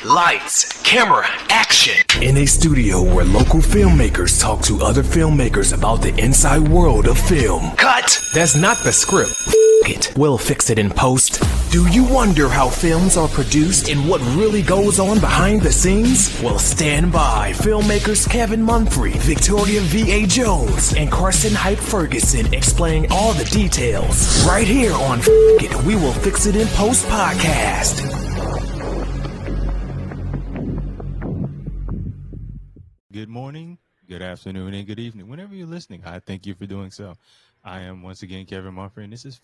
Lights, camera, action. In a studio where local filmmakers talk to other filmmakers about the inside world of film. Cut. That's not the script. It. We'll fix it in post. Do you wonder how films are produced and what really goes on behind the scenes? Well, stand by. Filmmakers Kevin Munfrey, Victoria V.A. Jones, and Carson Hype Ferguson explain all the details. Right here on It, We Will Fix It in Post podcast. Good morning, good afternoon, and good evening. Whenever you're listening, I thank you for doing so. I am once again Kevin Munfrey, and this is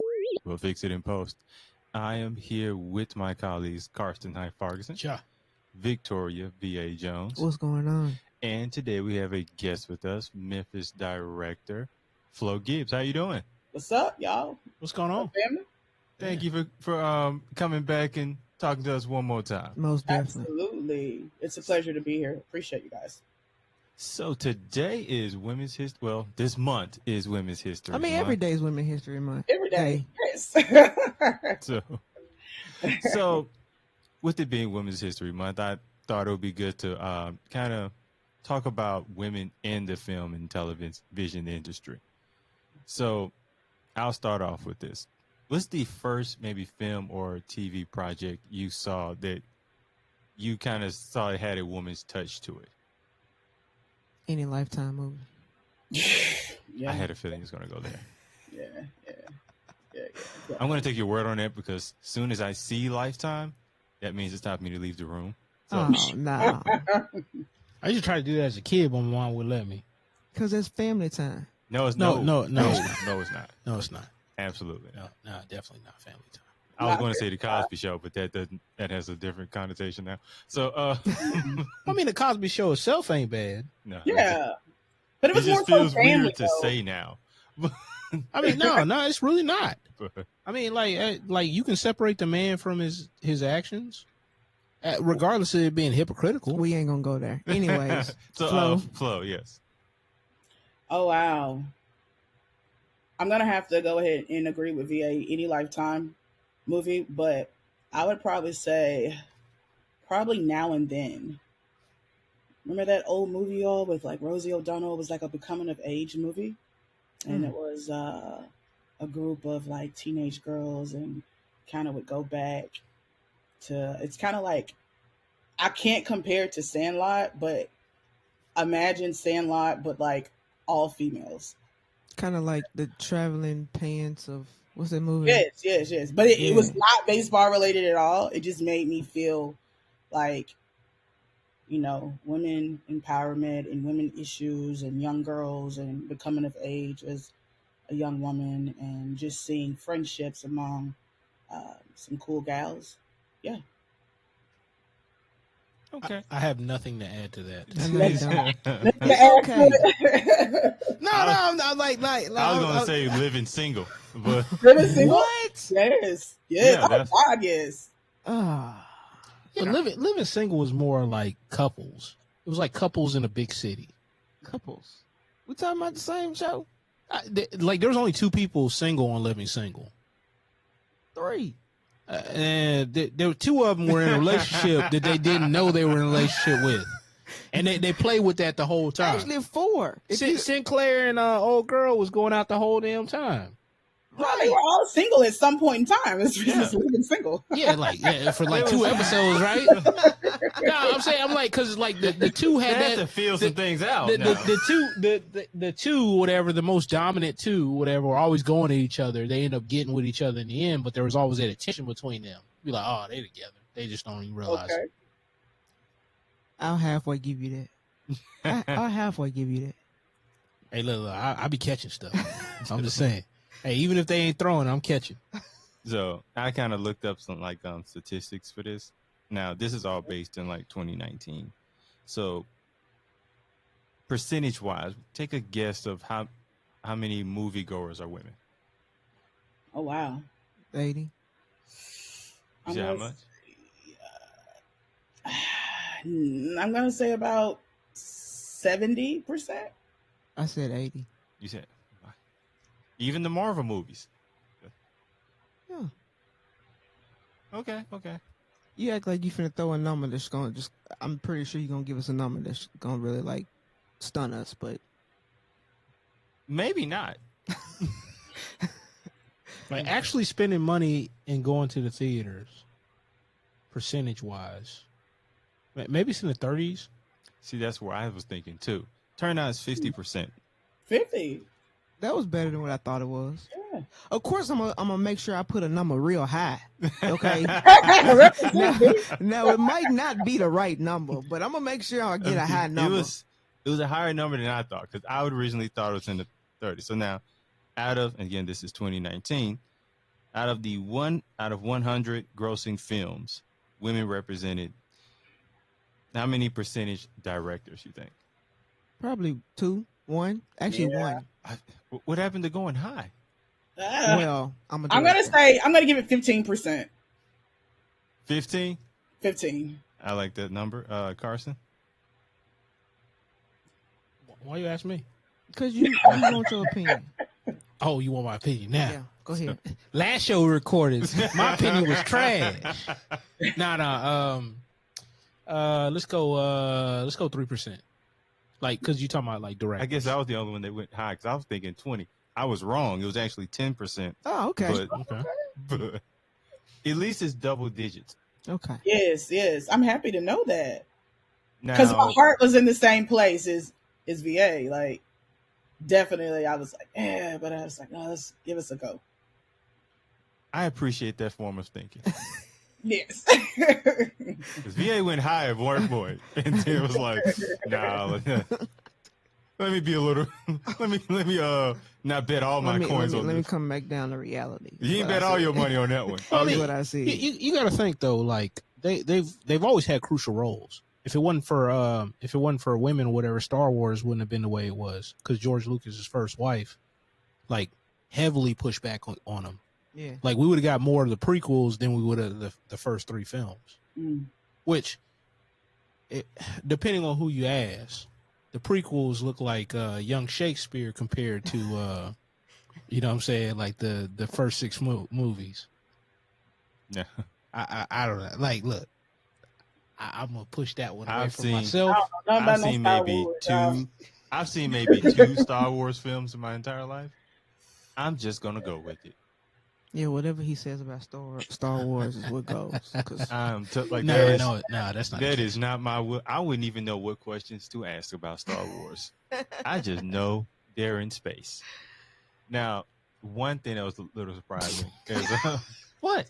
We'll Fix It in Post. I am here with my colleagues, Carson Hype Ferguson, Victoria V.A. Jones. What's going on? And today we have a guest with us, Memphis director, Flo Gibbs. How you doing? What's up, y'all? What's going on? Family? Thank you for coming back and talking to us one more time. Most definitely. Absolutely. It's a pleasure to be here. Appreciate you guys. So today is Women's History. Well, this month is Women's History I mean, Month. every day is Women's History Month. Every day. Yes. So, with it being Women's History Month, I thought it would be good to kind of talk about women in the film and television industry. So, I'll start off with this. What's the first maybe film or TV project you saw that you kind of saw it had a woman's touch to it? Any Lifetime movie. Yeah. I had a feeling it's going to go there. Yeah. I'm going to take your word on that because as soon as I see Lifetime, that means it's time for me to leave the room. So, Oh, no. I used to try to do that as a kid, but my mom would let me. Because it's family time. No, it's No, not. it's not. No, No, it's not. absolutely No, not. no, definitely not family time. I was going to say the Cosby Show, but that has a different connotation now. So, I mean, the Cosby Show itself ain't bad. no, Yeah. But it was it more just so feels family, weird to though. say now. I mean, no, it's really not. I mean, like you can separate the man from his actions, regardless of it being hypocritical. We ain't going to go there. Anyways. So, Flo. Flo, yes. Oh, wow. I'm going to have to go ahead and agree with VA, any Lifetime movie, but I would probably say Now and Then. Remember that old movie, y'all, with like Rosie O'Donnell? It was like a becoming of age movie. And it was a group of like teenage girls and kind of would go back to, it's kind of like, I can't compare it to Sandlot, but imagine Sandlot, but like all females. Kind of like the traveling pants of, what's that movie? Yes. But it was not baseball related at all. It just made me feel like, you know, women empowerment and women issues and young girls and becoming of age as a young woman and just seeing friendships among some cool gals. Yeah. Okay. I have nothing to add to that. I know you don't. Okay. No, I'm like I was going to say living single, but Living single? What? Yes. Yeah, Oh, that's- God, yes. Ah. but living single was more like couples. It was like couples in a big city. Couples. We talking about the same show? Like there was only two people single on Living Single. 3. And there were two of them were in a relationship that they didn't know they were in a relationship with, and they played with that the whole time. Actually, 4. Sinclair and old girl was going out the whole damn time. Well, they were all single at some point in time. It's just living single. Yeah, for like 2 episodes, right? No, I'm like, because like the two they had have that to feel some things out. the two whatever, the most dominant two whatever were always going at each other. They end up getting with each other in the end, but there was always that tension between them. Be like, oh, they together. They just don't even realize it. I'll halfway give you that. I'll halfway give you that. Hey, look, I be catching stuff. I'm just saying. Hey, even if they ain't throwing, I'm catching. So I kind of looked up some like statistics for this. Now this is all based in like 2019. So percentage wise, take a guess of how many moviegoers are women. Oh, wow. 80. You say how much? I'm going to say about 70%. I said 80. You said even the Marvel movies. Yeah. Okay. You act like you finna throw a number that's gonna just. I'm pretty sure you're gonna give us a number that's gonna really like stun us, but Maybe not. Like actually spending money and going to the theaters, percentage wise, maybe it's in the 30s. See, that's where I was thinking too. Turnout is 50%. 50. that was better than what I thought it was. Yeah. Of course, I'm gonna make sure I put a number real high. Okay. Now it might not be the right number, but I'm gonna make sure I get a high number. It was a higher number than I thought because I would originally thought it was in the 30s. So now, again, this is 2019. Out of 100 grossing films, women represented. How many percentage directors you think? Probably 2, 1, actually Yeah. 1. What happened to going high? Well, I'm gonna give it 15%. 15. 15. I like that number, Carson. Why you ask me? because you want your opinion. Oh, you want my opinion now? Yeah, go ahead. Last show we recorded, my opinion was trash. Let's go 3%. Like, cause you talking about like direct. I guess I was the only one that went high because I was thinking 20. I was wrong. It was actually 10%. Oh, okay. But at least it's double digits. Okay. Yes. I'm happy to know that. Now, Because my heart was in the same place as VA. Like, definitely, I was like, yeah, but I was like, no, let's give us a go. I appreciate that form of thinking. Yes. Because VA went high at one point, and then it was like, nah, let me be a little, let me not bet all my coins on Let me this. come back down to reality. You ain't bet all your money on that one. That's what I see. You got to think though, like they've always had crucial roles. If it wasn't for women or whatever, Star Wars wouldn't have been the way it was because George Lucas's first wife, like, heavily pushed back on him. Yeah. Like, we would have got more of the prequels than we would have the first 3 films. Which, depending on who you ask, the prequels look like young Shakespeare compared to, you know what I'm saying, like the first 6 movies. Yeah. I don't know. Like, look, I'm gonna push that one away from I myself. don't know I've about seen no Star maybe Wars, two. y'all. I've seen maybe 2 Star Wars films in my entire life. I'm just gonna go with it. Yeah, whatever he says about Star Wars is what goes. 'Cause Like No, that's not. that is not my. I wouldn't even know what questions to ask about Star Wars. I just know they're in space. Now, one thing that was a little surprising is What?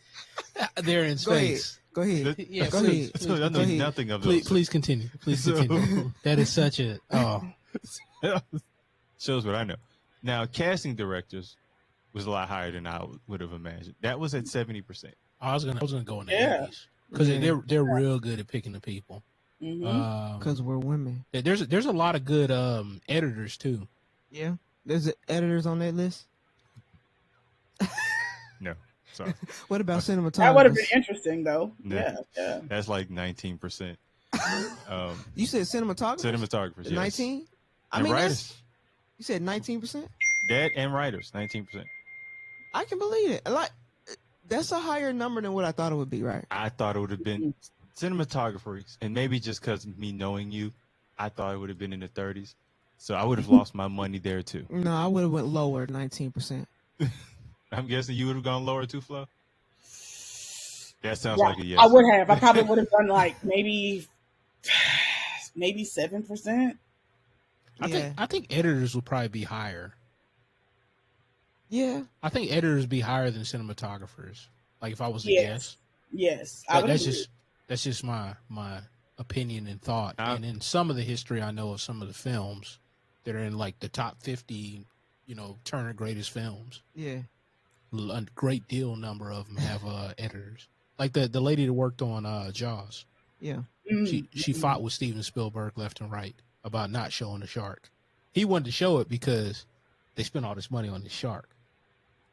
They're in space. Go ahead. Yeah, Go please. ahead. I know nothing of those. Please continue. Please continue. That is such a Shows what I know. Now, casting directors was a lot higher than I would have imagined. That was at 70%. I was gonna go in the Yeah. 80s because they're real good at picking the people. Because we're women. There's a lot of good editors too. Yeah. There's editors on that list. No, sorry. What about cinematographers? That would have been interesting, though. No. Yeah. That's like 19%. You said cinematographers? Cinematographers, yes. 19? I And mean, writers. you said 19%? That and writers, 19%. I can believe it. Like, that's a higher number than what I thought it would be, right? I thought it would have been cinematographers, and maybe just because of me knowing you, I thought it would have been in the 30s. So I would have lost my money there too. No, I would have went lower, 19%. I'm guessing you would have gone lower too, Flo? That sounds Yeah, like a yes. I would have. I probably would have done like maybe 7%. I think editors would probably be higher. Yeah. I think editors be higher than cinematographers. Like, if I was to guess. Yes. I would agree. That's just my opinion and thought. And in some of the history I know of some of the films that are in like the top 50, Turner greatest films. Yeah. A great deal number of them have editors. Like the lady that worked on Jaws. Yeah. She fought with Steven Spielberg left and right about not showing the shark. He wanted to show it because they spent all this money on the shark.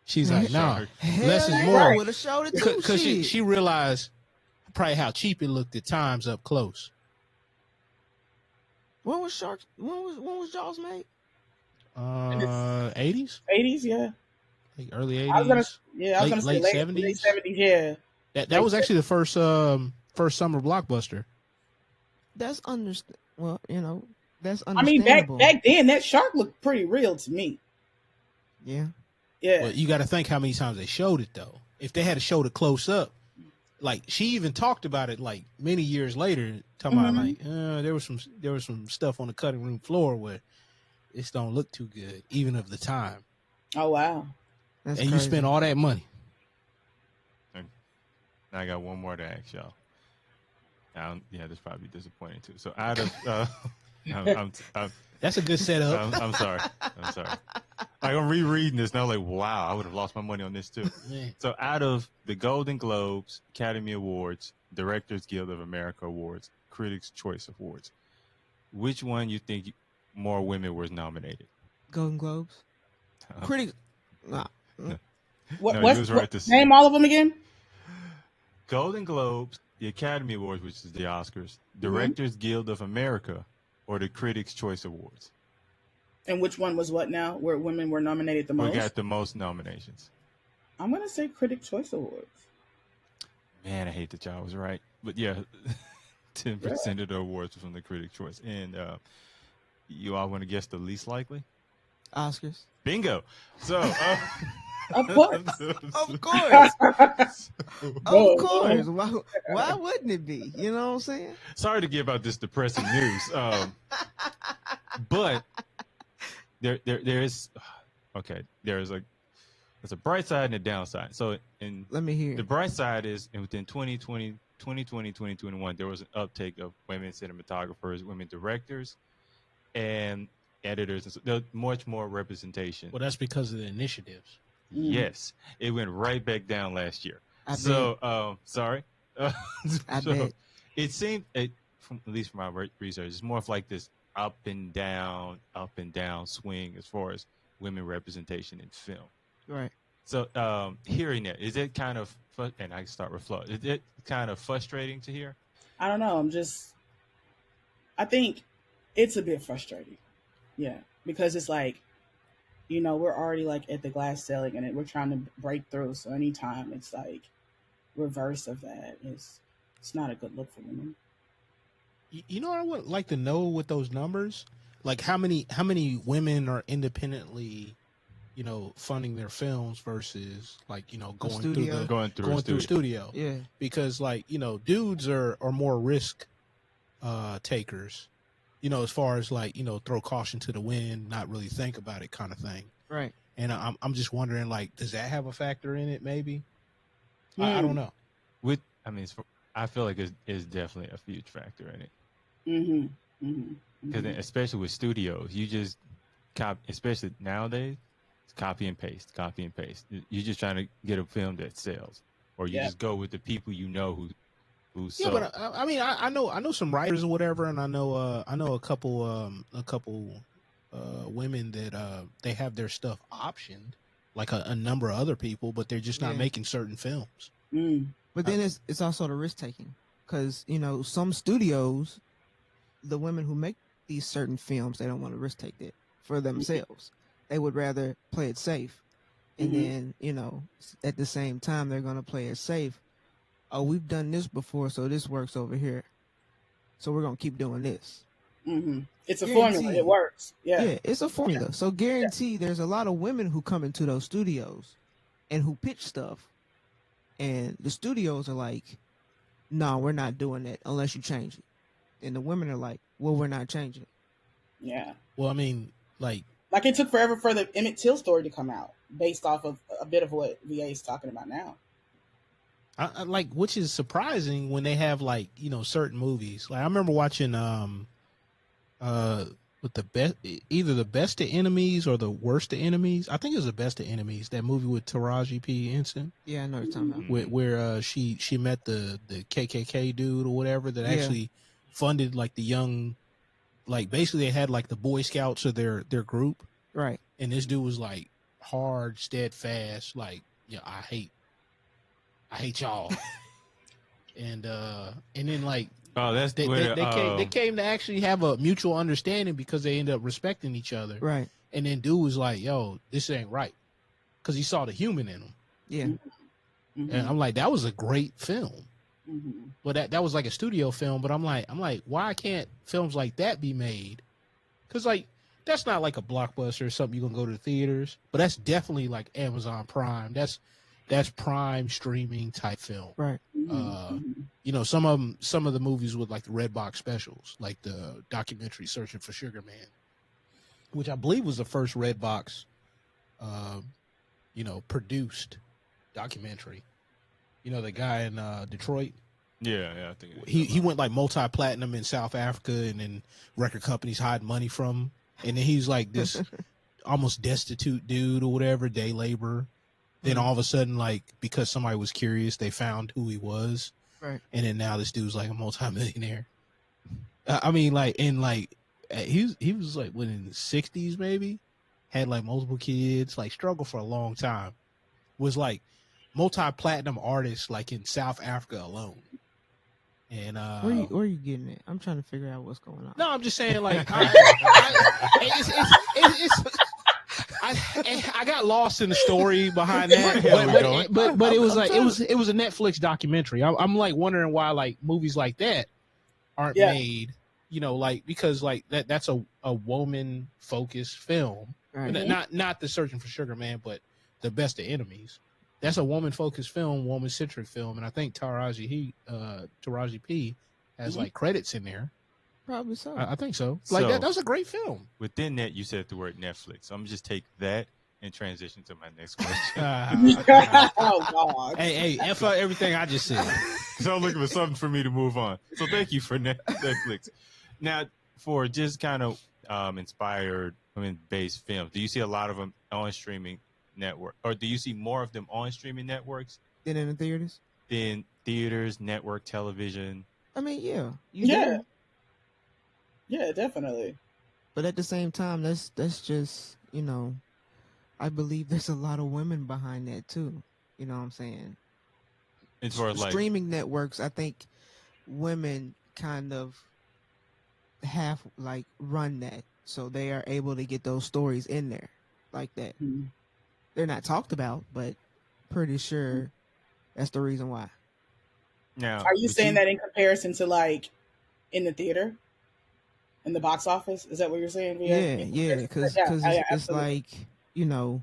She's like, nah, less is more. I would have showed it too. Because she realized probably how cheap it looked at times up close. When was Jaws made? 80s? 80s, yeah. Like early 80s. I was gonna say late 70s. Yeah. That was actually the first first summer blockbuster. That's well, that's I mean, understandable. back then, that shark looked pretty real to me. Yeah. Yeah. But you got to think how many times they showed it, though. If they had showed it close up, like she even talked about it like many years later, talking about like there was some stuff on the cutting room floor where it don't look too good, even of the time. Oh wow. That's and crazy. You spend all that money. Now I got one more to ask y'all. Yeah, this probably disappointing too. So out of that's a good setup. I'm sorry. Like I'm rereading this now, like wow, I would have lost my money on this too. Man. So out of the Golden Globes, Academy Awards, Directors Guild of America Awards, Critics' Choice Awards, which one you think more women were nominated? Golden Globes. Critics. Nah. No. What's name all of them again? Golden Globes, the Academy Awards, which is the Oscars, Directors Guild of America, or the Critics' Choice Awards. And which one was what now? Where women were nominated the most? We got the most nominations. I'm gonna say Critics' Choice Awards. Man, I hate that y'all was right, but yeah, 10% of the awards were from the Critics' Choice. And you all want to guess the least likely? Oscars. Bingo. So. Of course. Of course. Of course. Why wouldn't it be? You know what I'm saying? Sorry to give out this depressing news. But there is there's a bright side and a downside. So let me hear. The bright side is within 2020, 2021, there was an uptake of women cinematographers, women directors, and editors, and so there's much more representation. Well, that's because of the initiatives. Yes, it went right back down last year. Sorry. I bet. It seemed, at least from my research, it's more of like this up and down swing as far as women representation in film. Right. So hearing that, is it kind of, and I can start with Flo, is it kind of frustrating to hear? I don't know. I think it's a bit frustrating. Yeah. Because it's like, we're already like at the glass ceiling and we're trying to break through. So anytime it's like reverse of that, it's not a good look for women. You know what I would like to know with those numbers? Like how many women are independently, funding their films versus like, going through studio. Yeah. Because like, dudes are more risk takers. As far as like, throw caution to the wind, not really think about it kind of thing. Right. And I'm just wondering, like, does that have a factor in it? Maybe. I don't know. I feel like it's definitely a huge factor in it. Because especially with studios, you just especially nowadays, it's copy and paste. You're just trying to get a film that sells, or you just go with the people who. Yeah, but I know some writers or whatever, and I know a couple women that they have their stuff optioned, like a number of other people, but they're just not making certain films. But then it's also the risk taking, because some studios, the women who make these certain films, they don't want to risk take it for themselves. They would rather play it safe, and then at the same time they're going to play it safe. Oh, we've done this before, so this works over here. So we're going to keep doing this. It's a formula. It works. Yeah, it's a formula. So guarantee there's a lot of women who come into those studios and who pitch stuff. And the studios are like, no, we're not doing that unless you change it. And the women are like, well, we're not changing it. Yeah. Well, I mean, like it took forever for the Emmett Till story to come out based off of a bit of what VA is talking about now. I like, which is surprising when they have like, certain movies. Like I remember watching with the best, either the Best of Enemies or the Worst of Enemies. I think it was the Best of Enemies, that movie with Taraji P. Henson. Yeah, I know what you're talking about. Where she met the KKK dude or whatever that actually funded like the young, like basically they had like the Boy Scouts of their group. Right. And this dude was like hard, steadfast, like, I hate y'all. and then like, oh, that's they came to actually have a mutual understanding because they ended up respecting each other. Right. And then dude was like, yo, this ain't right. Because he saw the human in him. Yeah. And I'm like, that was a great film. Well, that was like a studio film, but I'm like, why can't films like that be made? Because like that's not like a blockbuster or something you can go to the theaters, but that's definitely like Amazon Prime. That's prime streaming type film. Right. You know, some of the movies with like the Redbox specials, like the documentary Searching for Sugar Man, which I believe was the first Redbox, you know, produced documentary. You know, the guy in Detroit. Yeah, I think he went like multi-platinum in South Africa, and then record companies hiding money from him. And then he's like this almost destitute dude or whatever, day laborer. Then all of a sudden, like, because somebody was curious, they found who he was. Right. And then now this dude's like a multimillionaire. I mean, like, and like, he was like, what, in the 60s maybe? Had like multiple kids, like struggled for a long time. Was like multi-platinum artist like in South Africa alone. And where are you getting it? I'm trying to figure out what's going on. No, I'm just saying, like, I got lost in the story behind that, but it was like it was a Netflix documentary. I'm like wondering why like movies like that aren't made, you know, like, because like that's a woman focused film, right. Not the Searching for Sugar Man, but the Best of Enemies. That's a woman-focused film, woman-centric film, and I think Taraji P has like credits in there. Probably so. I think so. Like that was a great film. Within that, you said the word Netflix. So I'm gonna just take that and transition to my next question. Oh God! Hey, F up everything I just said. So I'm looking for something for me to move on. So thank you for Netflix. Now, for just kind of inspired women-based films, do you see a lot of them on streaming network, or do you see more of them on streaming networks than in the theaters? Than theaters, network television. I mean, yeah, yeah, definitely. But at the same time, that's just, you know, I believe there's a lot of women behind that too. You know what I'm saying? As far as like streaming networks, I think women kind of have like run that, so they are able to get those stories in there like that. Mm-hmm. They're not talked about, but pretty sure that's the reason why. Now, are you saying that in comparison to like in the theater, in the box office? Is that what you're saying? Yeah, because it's like, you know,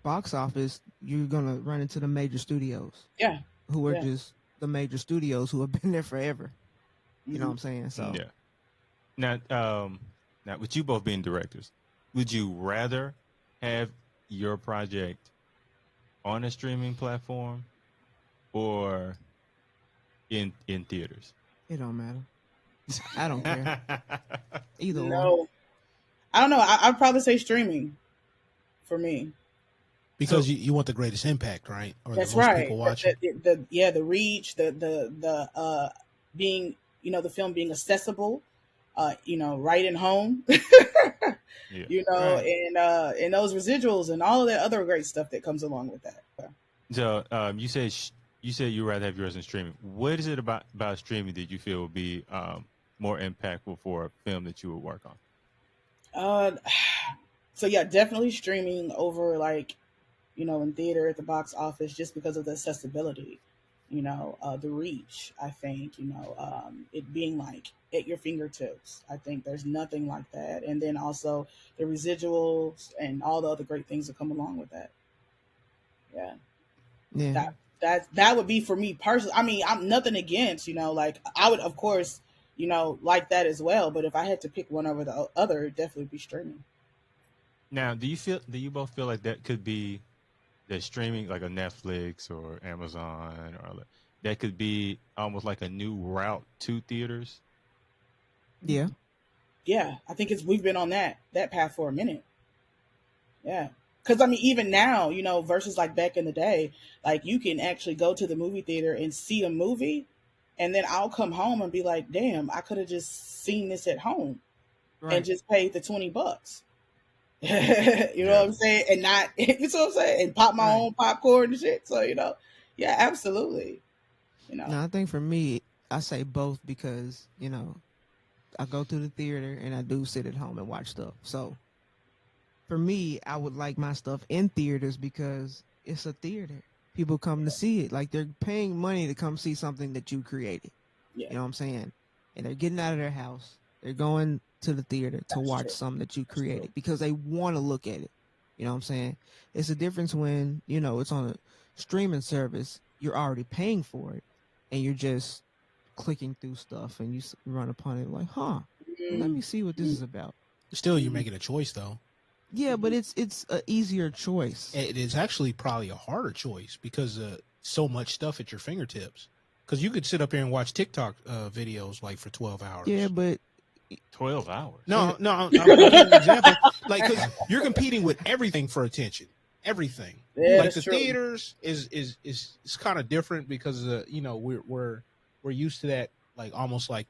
box office, you're gonna run into the major studios. Yeah, who are just the major studios who have been there forever. You know what I'm saying? So yeah. Now, with you both being directors, would you rather have your project on a streaming platform or in theaters? It don't matter. I don't care. Either one. I don't know. I'd probably say streaming for me. Because you want the greatest impact, right? Or that's the most right. People watching. The reach, the being, you know, the film being accessible, you know, right in home. Yeah. You know, right. And those residuals and all of that other great stuff that comes along with that. So you said you'd rather have yours in streaming. What is it about streaming that you feel would be more impactful for a film that you would work on? So yeah, definitely streaming over like, you know, in theater at the box office, just because of the accessibility, you know, the reach. I think, you know, it being like at your fingertips. I think there's nothing like that. And then also the residuals and all the other great things that come along with that. Yeah. That would be for me personally. I mean, I'm nothing against, you know, like I would, of course, you know, like that as well. But if I had to pick one over the other, it'd definitely be streaming. Now, do you both feel like that could be the streaming, like a Netflix or Amazon, or that could be almost like a new route to theaters? Yeah. Yeah. I think we've been on that path for a minute. Yeah. Because, I mean, even now, you know, versus like back in the day, like you can actually go to the movie theater and see a movie, and then I'll come home and be like, damn, I could have just seen this at home and just paid the $20. You know what I'm saying? And not, you know what I'm saying? And pop my own popcorn and shit. So, you know, yeah, absolutely. You know, no, I think for me, I say both because, you know, I go to the theater and I do sit at home and watch stuff. So for me, I would like my stuff in theaters because it's a theater. people come to see it. Like they're paying money to come see something that you created. Yeah. You know what I'm saying? And they're getting out of their house. They're going to the theater to watch true. something that you created because they want to look at it. You know what I'm saying? It's a difference when, you know, it's on a streaming service. You're already paying for it and you're just clicking through stuff and you run upon it like, huh, let me see what this is about. Still, you're making a choice, though. Yeah, but it's an easier choice. It is actually probably a harder choice because so much stuff at your fingertips. Because you could sit up here and watch TikTok videos like for 12 hours. Yeah, but 12 hours. No, I'm giving an example. Like, because you're competing with everything for attention. Everything. Yeah, like the true. theaters is kind of different because you know we're used to that, like almost like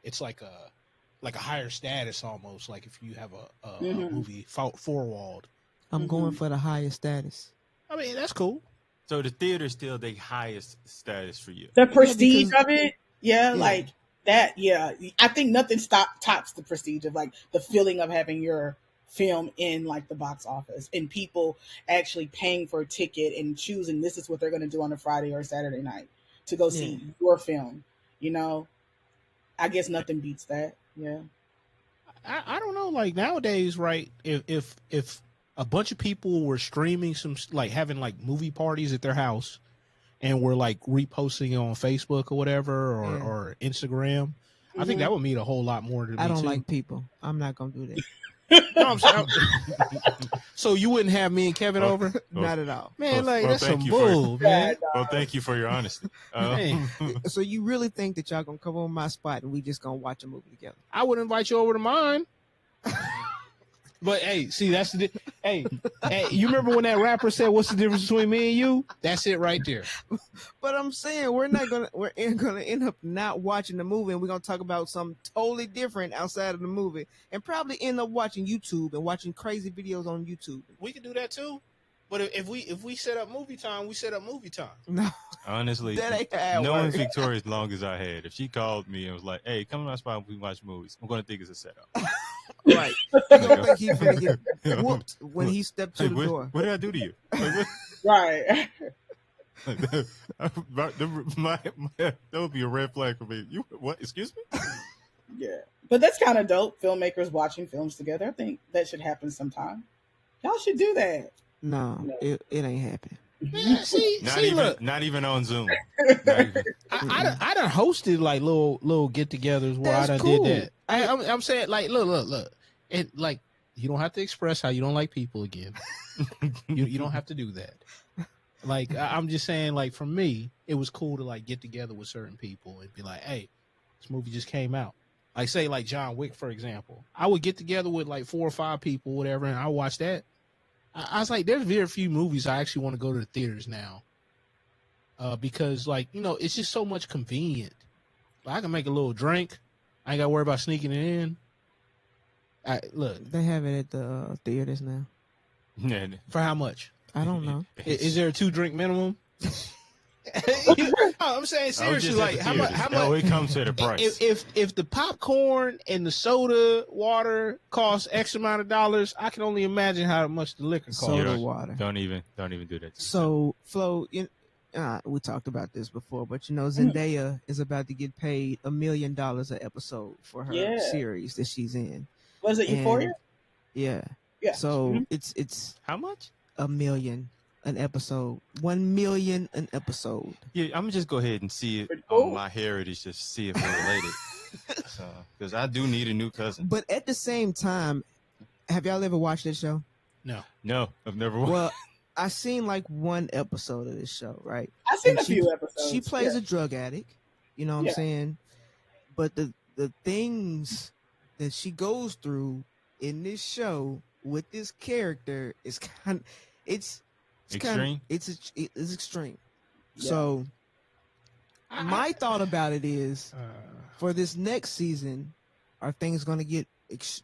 it's like a higher status almost, like if you have a movie four-walled. I'm going for the highest status. I mean, that's cool. So the theater is still the highest status for you. The prestige because- of it, like that. Yeah, I think nothing tops the prestige of like the feeling of having your film in like the box office and people actually paying for a ticket and choosing this is what they're going to do on a Friday or Saturday night to go see your film. You know, I guess nothing beats that. Yeah. I don't know. Like nowadays, right? If a bunch of people were streaming some, like having like movie parties at their house, and were like reposting it on Facebook or whatever, or Instagram, I think that would mean a whole lot more to me. I don't too. like people. I'm not gonna do that. No, I'm saying, so you wouldn't have me and Kevin over? Not at all. Man, Well, like that's thank some you bull, man. Well, thank you for your honesty. Man, So you really think that y'all gonna come on my spot and we just gonna watch a movie together? I would invite you over to mine. But hey, see, that's the hey, you remember when that rapper said, "What's the difference between me and you?" That's it right there. But I'm saying we're gonna end up not watching the movie, and we're gonna talk about something totally different outside of the movie, and probably end up watching YouTube and watching crazy videos on YouTube. We could do that too. But if we set up movie time, we set up movie time. No, Honestly, that ain't how it knowing works. Victoria as long as I had, if she called me and was like, "Hey, come to my spot and we watch movies," I'm gonna think it's a setup. Right? You don't think he's gonna get whooped when he stepped to Hey, the door? what did I do to you? Like, Right. that would be a red flag for me. You what? Excuse me? Yeah. But that's kind of dope. Filmmakers watching films together. I think that should happen sometime. Y'all should do that. No, it ain't happening. Man, Not even on Zoom. I done hosted like little get-togethers where That's I done cool. did that. I'm saying like look, and like you don't have to express how you don't like people again. you don't have to do that. Like I'm just saying, like for me, it was cool to like get together with certain people and be like, hey, this movie just came out. Like say like John Wick, for example. I would get together with like 4 or 5 people, whatever, and I watch that. I was like, there's very few movies I actually want to go to the theaters now. Because like, you know, it's just so much convenient. Like, I can make a little drink. I ain't got to worry about sneaking it in. Look. They have it at the theaters now. For how much? I don't know. Is there a 2-drink minimum? I'm saying seriously, like how much? it comes at a price. If the popcorn and the soda water cost X amount of dollars, I can only imagine how much the liquor costs. Soda water. Don't even do that. So Flo, we talked about this before, but you know Zendaya is about to get paid $1 million an episode for her series that she's in. Was it Euphoria? Yeah. Yeah. So it's How much? $1 million an episode. 1 million an episode. Yeah, I'm gonna just go ahead and see it cool. on my heritage, just see if we're related. Because I do need a new cousin. But at the same time, have y'all ever watched this show? No, I've never watched. Well, I seen like 1 episode of this show, right? I've seen And a few episodes. She plays a drug addict. You know what Yeah. I'm saying? But the things that she goes through in this show with this character is it's Extreme? It's extreme. Yeah. So my thought about it is for this next season, are things going to get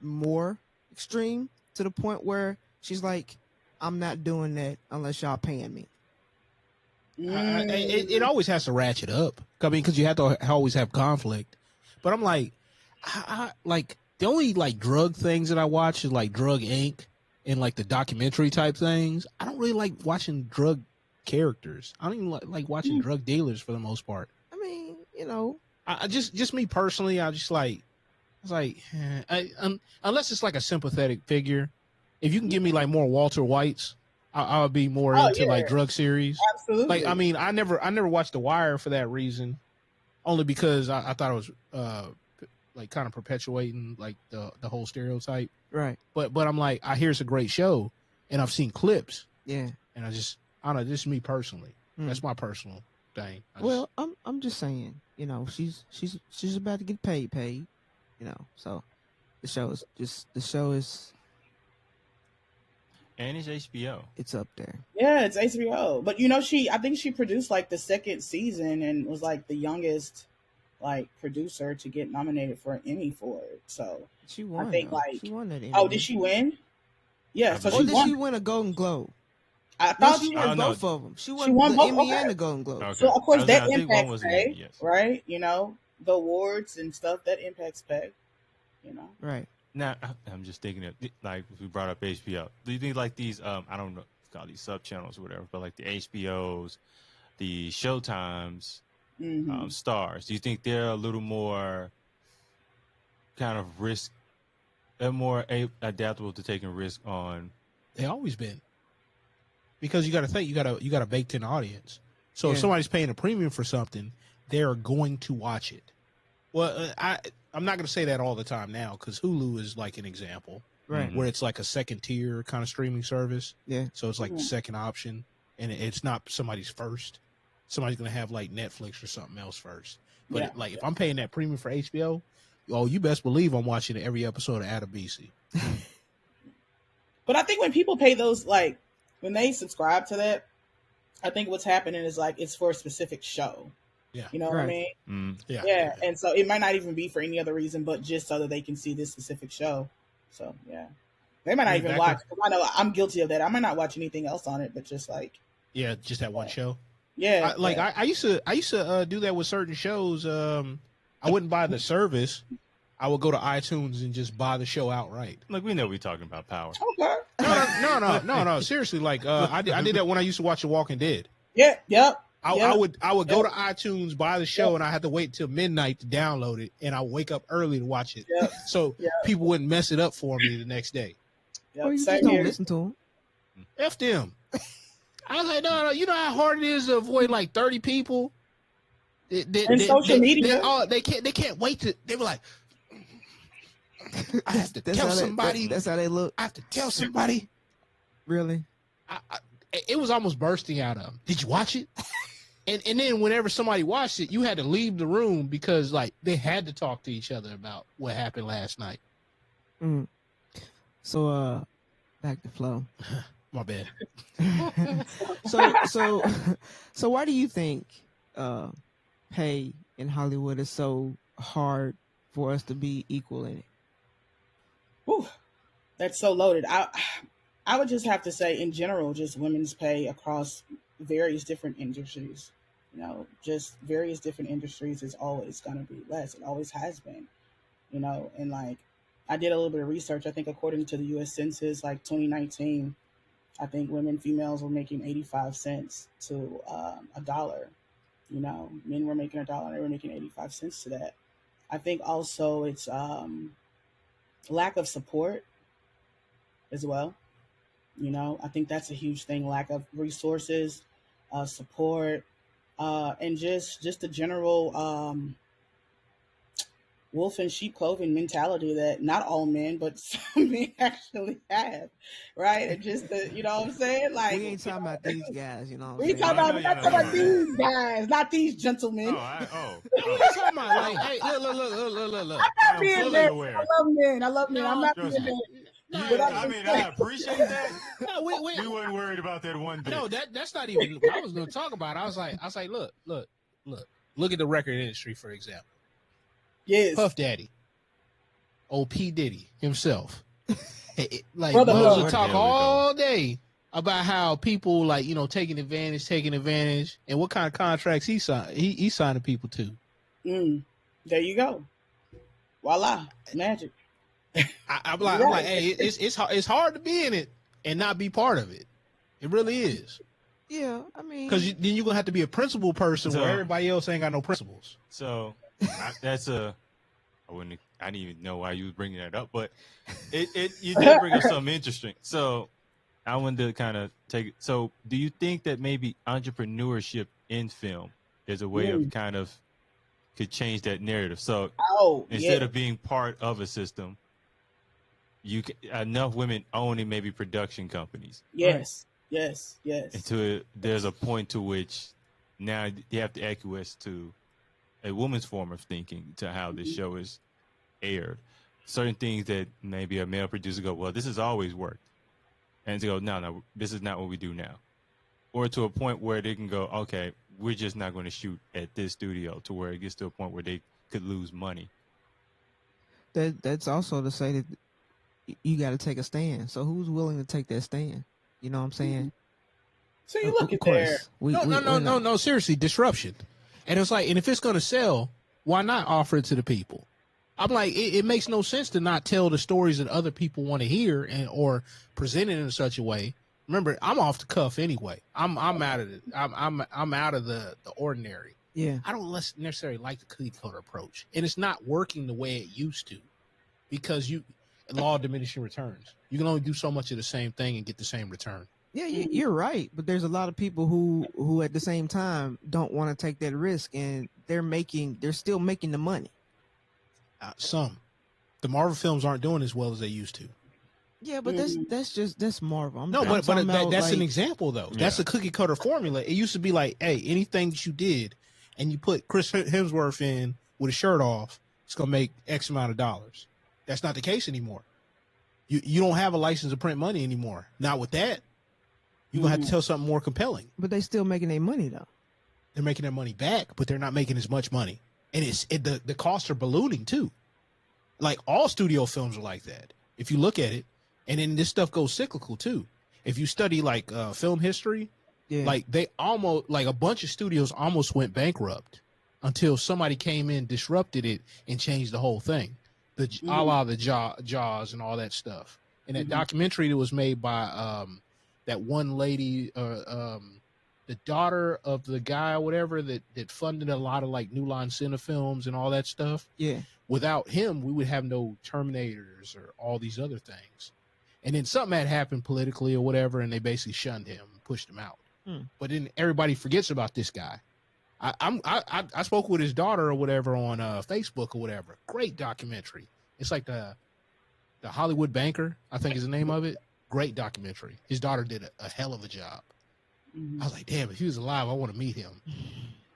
more extreme to the point where she's like, I'm not doing that unless y'all paying me. It always has to ratchet up. I mean, because you have to always have conflict. But I'm like, I like the only like drug things that I watch is like Drug Inc. and like the documentary type things. I don't really like watching drug characters. I don't even like watching drug dealers for the most part. I mean, you know, I just me personally, unless it's like a sympathetic figure. If you can give me like more Walter Whites, I would be more into like drug series. Absolutely. Like, I mean, I never watched The Wire for that reason, only because I thought it was like kind of perpetuating like the whole stereotype. right? But I'm like, I hear it's a great show, and I've seen clips. Yeah. And I don't know. This is me personally. That's my personal thing. I'm just saying, you know, she's about to get paid, you know. So the show is and it's HBO. It's up there. Yeah, it's HBO. But you know, I think she produced like the second season and was like the youngest like producer to get nominated for an Emmy for it. So she won. I think like she won that Emmy. Oh, did she win? Yeah, so or did she win a Golden Globe? I thought she won both of them. She won both, the Emmy and the Golden Globe. Okay. So of course that impacts pay, Emmy, yes. right? You know, the awards and stuff that impacts pay. You know, right? Now I'm just thinking of like if we brought up HBO. Do you think like these I don't know call these sub channels or whatever, but like the HBOs, the Showtimes, stars? Do you think they're a little more kind of risk? They're more adaptable to taking risk on. They always been. Because you got to think, you got a baked in audience. So if somebody's paying a premium for something, they're going to watch it. Well, I'm not going to say that all the time now because Hulu is like an example, right? Where it's like a second tier kind of streaming service. Yeah. So it's like the second option, and it's not somebody's first. Somebody's going to have like Netflix or something else first. But if I'm paying that premium for HBO, you best believe I'm watching every episode of Adam BC. But I think when people pay those like. When they subscribe to that, I think what's happening is like it's for a specific show. Yeah. You know what I mean? Yeah. And so it might not even be for any other reason, but just so that they can see this specific show. So yeah, they might not even watch. I know I'm guilty of that. I might not watch anything else on it, but just like just that one show. Yeah. I used to do that with certain shows. I wouldn't buy the service. I would go to iTunes and just buy the show outright. Look, we know we're talking about power. Okay. No. Seriously, like I did that when I used to watch The Walking Dead. Yeah. Yep. I would go to iTunes, buy the show, and I had to wait till midnight to download it, and I wake up early to watch it, so people wouldn't mess it up for me the next day. Or you just don't listen to them. F them. I was like, no. You know how hard it is to avoid like 30 people. Social media. They can't wait to. They were like. I have to tell somebody. That's how they look. I have to tell somebody. Really? It was almost bursting out of them. Did you watch it? and then whenever somebody watched it, you had to leave the room because like they had to talk to each other about what happened last night. So back to Flo. My bad. So why do you think pay in Hollywood is so hard for us to be equal in it? Whew, that's so loaded. I would just have to say, in general, just women's pay across various different industries. You know, just various different industries is always going to be less. It always has been. You know, and like I did a little bit of research. I think according to the U.S. Census, like 2019, I think females were making 85 cents to $1. You know, men were making $1. They were making 85 cents to that. I think also it's lack of support as well. You know, I think that's a huge thing. Lack of resources, support, and just the general wolf in sheep clothing mentality that not all men, but some men actually have, right? And just the, you know what I'm saying? Like we ain't talking about these guys, you know. We talking about these guys, not these gentlemen. What you talking about? Like, hey, look. I'm not being there. I love men. I'm not being there. I appreciate that. No, we weren't worried about that one bit. No, that's not even what I was going to talk about. I was like, look at the record industry, for example. Yes. Puff Daddy, old P Diddy himself, like Brother loves to talk all day about how people like taking advantage, and what kind of contracts he signing people to. There you go. Voila, magic. I'm like, hey, it's hard to be in it and not be part of it. It really is. Yeah, I mean, because then you're gonna have to be a principled person where everybody else ain't got no principles. So that's a. I didn't even know why you was bringing that up, but you did bring up something interesting. So I wanted to kind of take it. So do you think that maybe entrepreneurship in film is a way of kind of could change that narrative? So instead of being part of a system, enough women owning maybe production companies. Yes, right? Yes. Until there's a point to which now you have to acquiesce to a woman's form of thinking to how this show is aired. Certain things that maybe a male producer go, well, this has always worked. And to go, no, this is not what we do now. Or to a point where they can go, okay, we're just not going to shoot at this studio, to where it gets to a point where they could lose money. That's also to say that you got to take a stand. So who's willing to take that stand? You know what I'm saying? So you look at there. No, seriously, disruption. And it's like, and if it's going to sell, why not offer it to the people? I'm like, it makes no sense to not tell the stories that other people want to hear or present it in such a way. Remember, I'm off the cuff anyway. I'm out of it. I'm out of the ordinary. Yeah. I don't necessarily like the cookie cutter approach, and it's not working the way it used to, because law of diminishing returns. You can only do so much of the same thing and get the same return. Yeah, you're right. But there's a lot of people who at the same time don't want to take that risk, and they're still making the money. The Marvel films aren't doing as well as they used to. Yeah, but that's Marvel. That's an example though. Yeah. That's a cookie cutter formula. It used to be like, hey, anything that you did and you put Chris Hemsworth in with a shirt off, it's gonna make X amount of dollars. That's not the case anymore. You don't have a license to print money anymore. Not with that. You're gonna have to tell something more compelling. But they still making their money though. They're making their money back, but they're not making as much money. And the costs are ballooning too. Like all studio films are like that. If you look at it, and then this stuff goes cyclical too. If you study like film history, like they almost, like a bunch of studios almost went bankrupt until somebody came in, disrupted it, and changed the whole thing. A la the Jaws and all that stuff. And that documentary that was made by that one lady, the daughter of the guy or whatever that funded a lot of like New Line Cinefilms and all that stuff. Yeah. Without him, we would have no Terminators or all these other things. And then something had happened politically or whatever, and they basically shunned him, pushed him out. But then everybody forgets about this guy. I spoke with his daughter or whatever on Facebook or whatever. Great documentary. It's like the Hollywood Banker, I think is the name of it. Great documentary. His daughter did a hell of a job. I was like, damn, if he was alive, I want to meet him.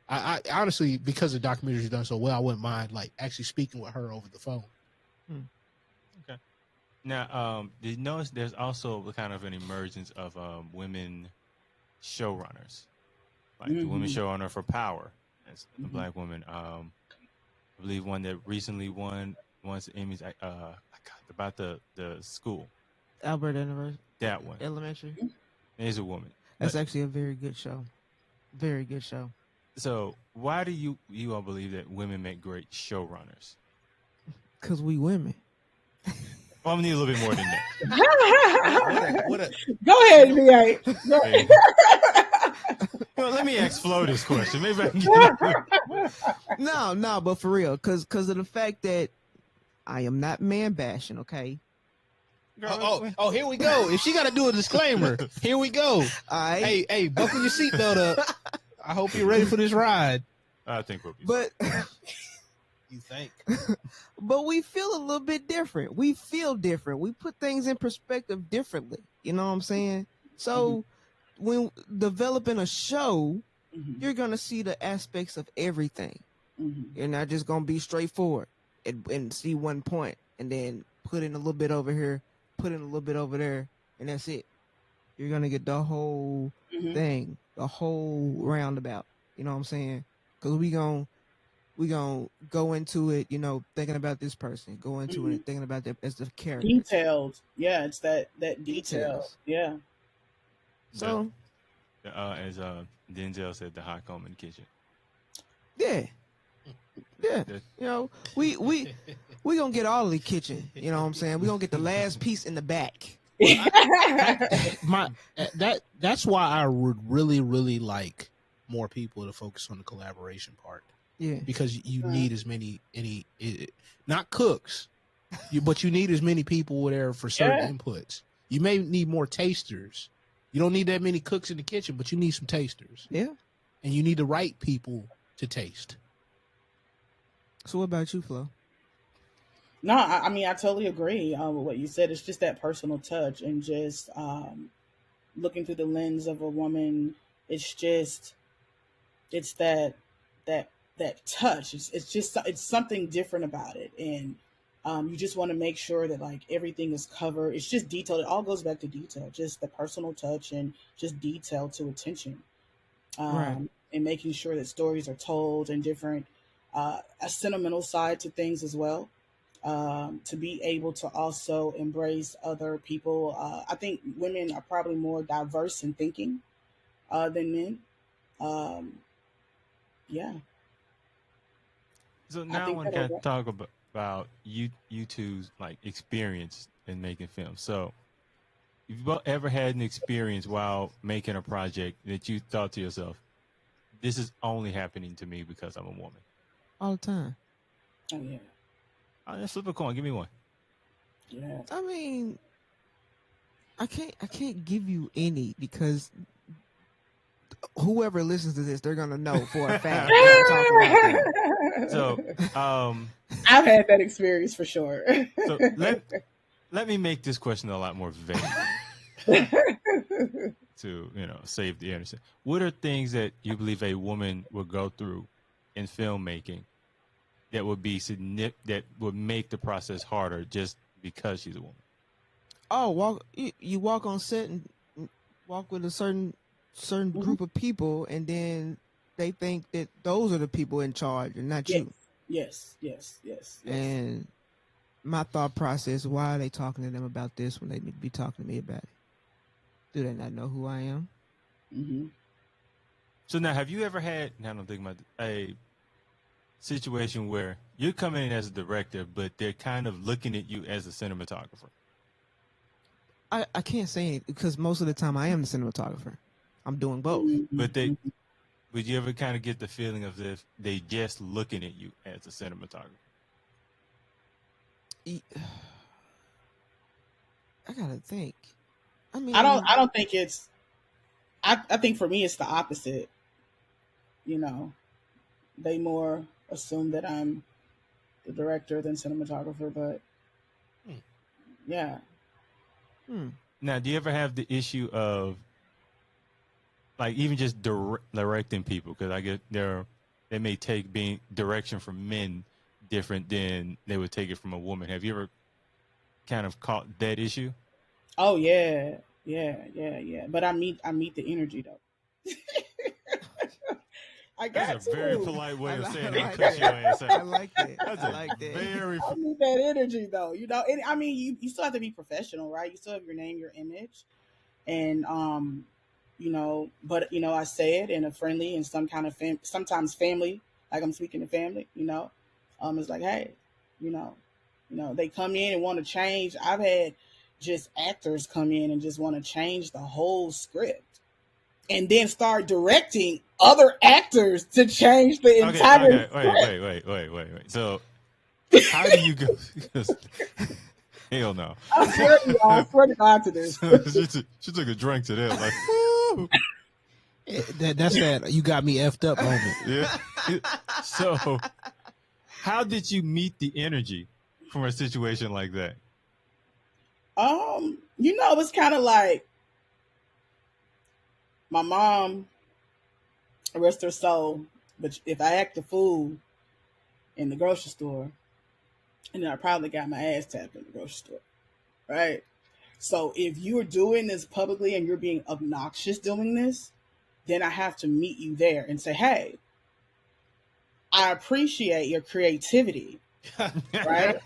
I honestly, because the documentary's done so well, I wouldn't mind like actually speaking with her over the phone. Okay. Now, did you notice there's also kind of an emergence of women showrunners, like the women showrunner for Power, as a black woman. I believe one that recently won Emmys. About the school. Albert University. That one. Elementary. Is a woman. That's actually a very good show. Very good show. So why do you all believe that women make great showrunners? Because we women. Well, I'm gonna need a little bit more than that. Go ahead, V.A. Go ahead. Well, let me ask Flo this question. Maybe I can get No, but for real, because of the fact that I am not man bashing, okay? Oh, here we go. If she got to do a disclaimer, here we go. Hey, buckle your seatbelt up. I hope you're ready for this ride. I think we'll be. But you think? But we feel a little bit different. We feel different. We put things in perspective differently. You know what I'm saying? So when developing a show, you're gonna see the aspects of everything. You're not just gonna be straightforward and see one point and then put in a little bit over here, put in a little bit over there, and that's it. You're gonna get the whole thing, the whole roundabout. You know what I'm saying? Because we gonna go into it, you know, thinking about this person, go into it thinking about them as the character. Detailed. Yeah, it's that detail. Yeah. So as Denzel said, the hot comb in the kitchen. Yeah. You know, we gonna get all of the kitchen, you know what I'm saying? We gonna get the last piece in the back. That's why I would really like more people to focus on the collaboration part. Yeah, because you need as many not cooks, but you need as many people there for certain inputs. You may need more tasters. You don't need that many cooks in the kitchen, but you need some tasters. Yeah, and you need the right people to taste. So, what about you, Flo? No, I mean, I totally agree with what you said. It's just that personal touch and just looking through the lens of a woman. It's that touch. It's something different about it, and you just want to make sure that like everything is covered. It's just detailed. It all goes back to detail, just the personal touch and just detail to attention, Right. and making sure that stories are told and different, a sentimental side to things as well. To be able to also embrace other people. I think women are probably more diverse in thinking than men. Yeah. So now I want to kind of talk about you two's like experience in making films. So, have you ever had an experience while making a project that you thought to yourself, "This is only happening to me because I'm a woman"? All the time. Oh yeah. Let's flip a coin. Give me one. Yeah. I mean, I can't give you any because whoever listens to this, they're gonna know for a fact. So, I've had that experience for sure. So let me make this question a lot more vague to save the innocent. What are things that you believe a woman will go through in filmmaking that would be that would make the process harder just because she's a woman? Oh, you walk on set and walk with a certain group of people, and then they think that those are the people in charge and not you. Yes. And my thought process: why are they talking to them about this when they need to be talking to me about it? Do they not know who I am? Mm-hmm. So now, have you ever had? I don't think about a situation where you're coming in as a director, but they're kind of looking at you as a cinematographer? I can't say anything because most of the time I am the cinematographer. I'm doing both. Mm-hmm. But would you ever kind of get the feeling of if they just looking at you as a cinematographer? I gotta think. I mean, I don't think it's. I think for me it's the opposite. They more assume that I'm the director than cinematographer, but yeah. Now, do you ever have the issue of like even just directing people? Because I get they may take being direction from men different than they would take it from a woman. Have you ever kind of caught that issue? Oh yeah. But I meet the energy though. I got That's a very polite way of saying it. I like that. That's I like that. very. I need that energy though. I mean, you still have to be professional, right? You still have your name, your image, and but I say it in a friendly and some kind of sometimes family, like I'm speaking to family. It's like, hey, they come in and want to change. I've had just actors come in and just want to change the whole script, and then start directing other actors to change the entire script. Wait. So, how do you go? Hell no. I swear to God to this. She took a drink to that. Like, that's that you got me effed up moment. Yeah. So, how did you meet the energy from a situation like that? It's kind of like my mom, rest her soul, but if I act a fool in the grocery store, and then I probably got my ass tapped in the grocery store, right? So if you're doing this publicly and you're being obnoxious doing this, then I have to meet you there and say, hey, I appreciate your creativity, right?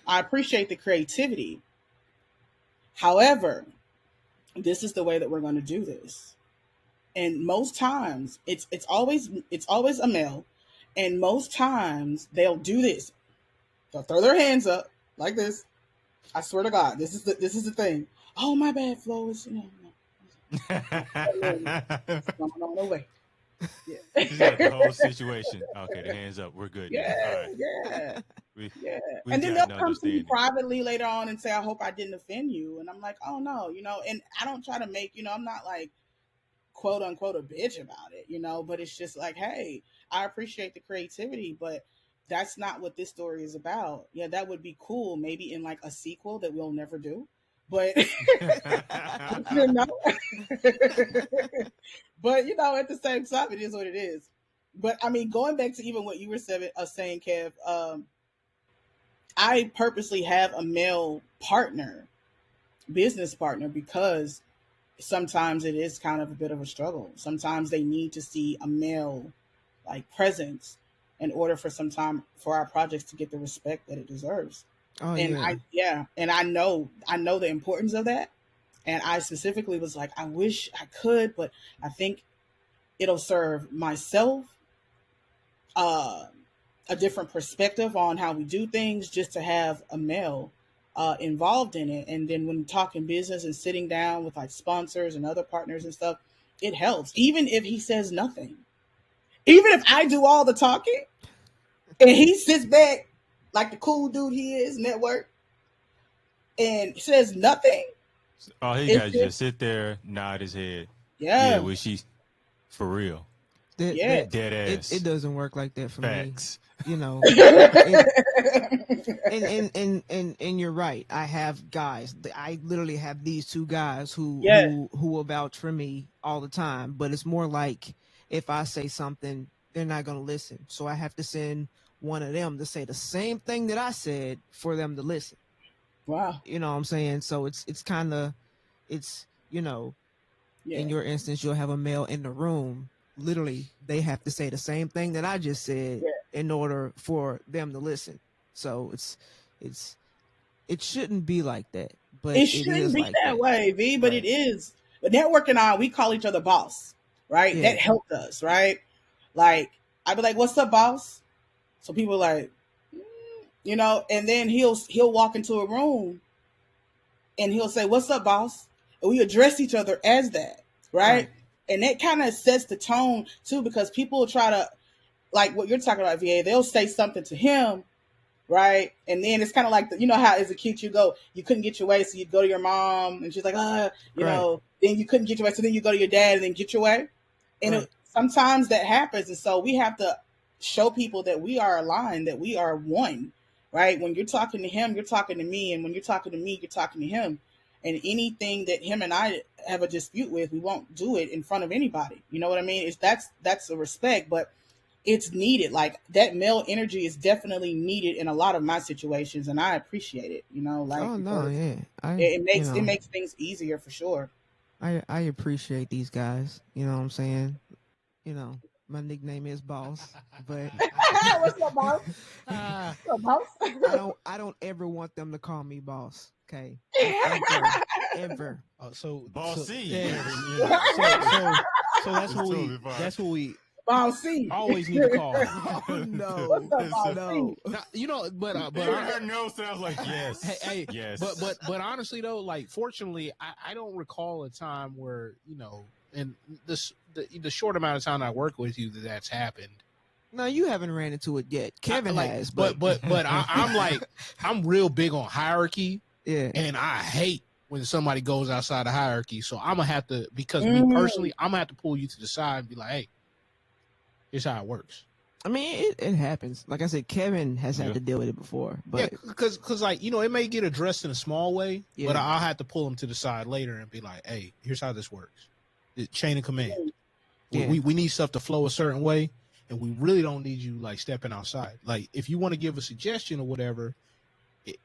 I appreciate the creativity. However, this is the way that we're going to do this. And most times it's always a male. And most times they'll do this. They'll throw their hands up like this. I swear to God, this is the thing. Oh, my bad, Flo. It's, no. Going on away. Yeah. She's got the whole situation. Okay, the hands up. We're good now. All right. Yeah. We And then got they'll an come to me understanding. privately later on and say, I hope I didn't offend you. And I'm like, oh no, and I don't try to make, I'm not like quote unquote a bitch about it, but it's just like, hey, I appreciate the creativity, but that's not what this story is about. Yeah, that would be cool, maybe in like a sequel that we'll never do. But but at the same time, it is what it is. But I mean, going back to even what you were saying, Kev, I purposely have a male business partner, because sometimes it is kind of a bit of a struggle. Sometimes they need to see a male like presence in order for our projects to get the respect that it deserves. Oh, and yeah. And I know the importance of that. And I specifically was like, I wish I could, but I think it'll serve myself a different perspective on how we do things, just to have a male involved in it. And then when talking business and sitting down with like sponsors and other partners and stuff, it helps. Even if he says nothing, even if I do all the talking and he sits back like the cool dude he is, network, and says nothing. All he got to just sit there, nod his head. Yeah. Yeah, she for real. Dead ass. It doesn't work like that for Facts. me. And you're right. I have guys. I literally have these two guys who will vouch for me all the time. But it's more like if I say something, they're not going to listen. So I have to send one of them to say the same thing that I said for them to listen. Wow. You know what I'm saying? So it's kind of, in your instance, you'll have a male in the room. Literally, they have to say the same thing that I just said in order for them to listen. So it shouldn't be like that. But it shouldn't be like that way, V. But it is. But network and I, we call each other boss, right? Yeah. That helped us, right? Like I'd be like, "What's up, boss?" So people are like, and then he'll walk into a room and he'll say, "What's up, boss?" And we address each other as that, right? And that kind of sets the tone too, because people will try to, like what you're talking about, VA, they'll say something to him, right? And then it's kind of like, how as a kid you couldn't get your way, so you'd go to your mom and she's like, then you couldn't get your way, so then you go to your dad and then get your way. And sometimes that happens. And so we have to show people that we are aligned, that we are one, right? When you're talking to him, you're talking to me. And when you're talking to me, you're talking to him. And anything that him and I have a dispute with, we won't do it in front of anybody. You know what I mean? That's a respect, but it's needed. Like that male energy is definitely needed in a lot of my situations, and I appreciate it. It makes things easier for sure. I appreciate these guys. You know what I'm saying? My nickname is Boss, but what's up, Boss? What's up, Boss? I don't ever want them to call me Boss. Okay, ever. So bossy. So that's what we Bossy always need to call. No. But her nose sounds like yes. Hey, yes. But honestly though, like fortunately, I don't recall a time where in the short amount of time I work with you that's happened. No, you haven't ran into it yet. Kevin has, but I'm real big on hierarchy. Yeah, and I hate when somebody goes outside the hierarchy. So I'm gonna have to, because me personally, I'm gonna have to pull you to the side and be like, "Hey, here's how it works." I mean, it happens. Like I said, Kevin has had to deal with it before. But because it may get addressed in a small way, but I'll have to pull him to the side later and be like, "Hey, here's how this works. The chain of command. Yeah. We need stuff to flow a certain way, and we really don't need you like stepping outside. Like if you want to give a suggestion or whatever."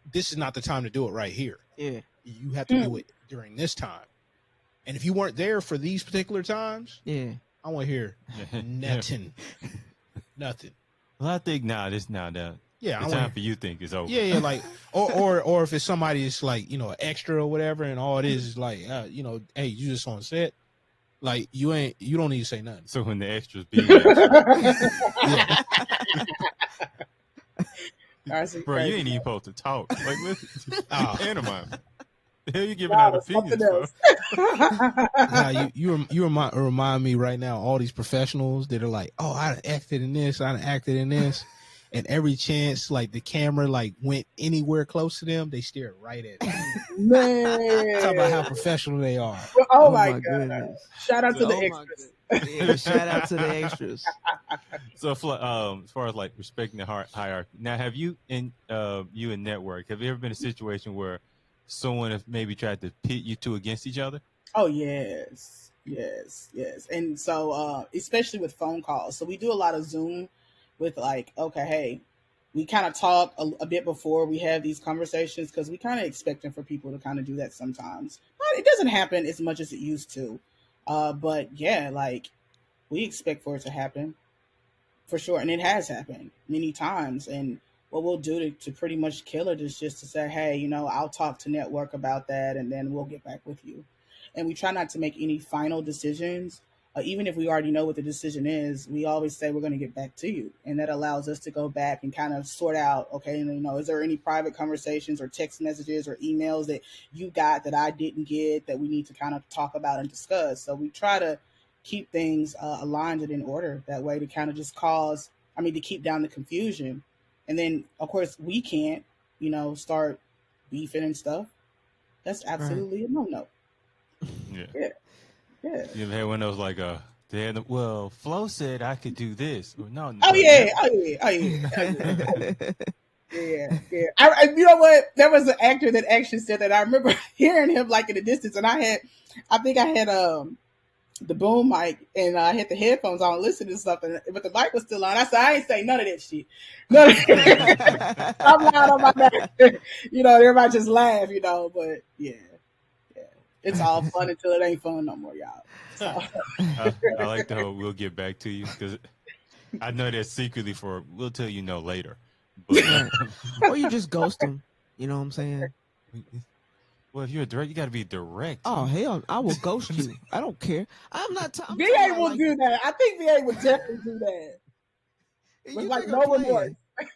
This is not the time to do it right here. Yeah. You have to do it during this time. And if you weren't there for these particular times, I want to hear nothing. Nothing. Well, I think the time for you think is over. Yeah, like or if it's somebody that's like, an extra or whatever, and all it is like hey, you just on set. Like you don't need to say nothing. So when the extras be extra. Bro, you ain't even supposed to talk. Like, listen, pantomime. The hell you giving Wow, out opinions for? Nah, you remind me right now, all these professionals that are like, oh, I acted in this, I acted in this. And every chance, like, the camera, like, went anywhere close to them, they stared right at it. Man. Talk about how professional they are. Oh my God. goodness. Shout out to the Oh my extras. Yeah, shout out to the extras. So, as far as like respecting the hierarchy, now have you in network? Have you ever been in a situation where someone has maybe tried to pit you two against each other? Oh yes. And so especially with phone calls. So we do a lot of Zoom with like, okay, hey, we kind of talk a bit before we have these conversations because we kind of expecting for people to kind of do that sometimes. But it doesn't happen as much as it used to. But yeah, like we expect for it to happen for sure. And it has happened many times. And what we'll do to pretty much kill it is just to say, hey, I'll talk to network about that and then we'll get back with you. And we try not to make any final decisions. Even if we already know what the decision is, we always say we're going to get back to you. And that allows us to go back and kind of sort out, okay, is there any private conversations or text messages or emails that you got that I didn't get that we need to kind of talk about and discuss? So we try to keep things aligned and in order that way to kind of just to keep down the confusion. And then, of course, we can't, start beefing and stuff. That's absolutely a no-no. Yeah. You ever had one of those like well, Flo said I could do this. Or no. Oh yeah. Yeah. You know what? There was an actor that actually said that. I remember hearing him like in the distance, and I think I had the boom mic and I had the headphones on listening to something, but the mic was still on. I said, I ain't saying none of that shit. I'm loud on my back. Everybody just laugh, but yeah. It's all fun until it ain't fun no more, y'all. So. I like the whole we'll get back to you because I know that secretly we'll tell you no later. But, or you just ghost them. You know what I'm saying? Well, if you're a direct, you got to be direct. Oh, hell, I will ghost you. I don't care. I'm not. VA will do that. I think VA would definitely do that. With like no remorse.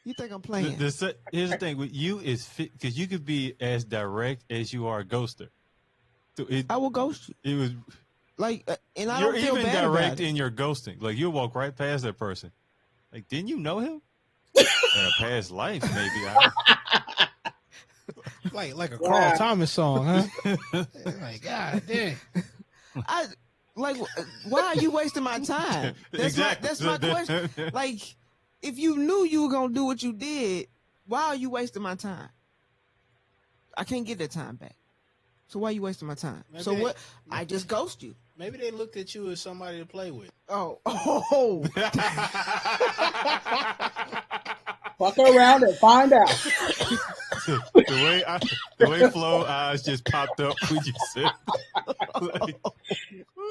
You think I'm playing? Here's the thing with you is because you could be as direct as you are a ghoster. So I will ghost you. It was like, and I you're don't feel even bad direct about it. in your ghosting. Like you'll walk right past that person. Like, didn't you know him? In a past life, maybe. Like a Carl Thomas song, huh? Like, God damn. Why are you wasting my time? That's my question. Like, if you knew you were gonna do what you did, why are you wasting my time? I can't get that time back. So why are you wasting my time? I just ghost you. Maybe they looked at you as somebody to play with. Oh. Fuck around and find out. the way Flo eyes just popped up when you said, like,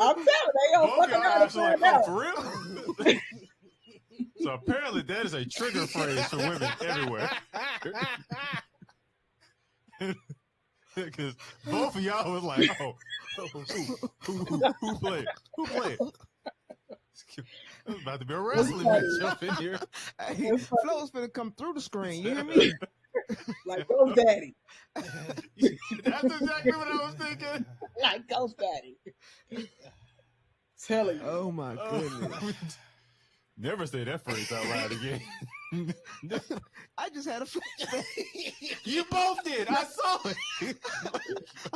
I'm telling you, they don't fuck around and find out. For real? So apparently that is a trigger phrase for women everywhere. Because both of y'all was like, who played? Who played? It's about to be a wrestling match up in here. Hey, Flo's finna come through the screen. You hear me? Like Ghost Daddy. That's exactly what I was thinking. Like Ghost Daddy. Telling you. Oh my goodness. Never say that phrase out loud again. I just had a flashback. You both did. I saw it. You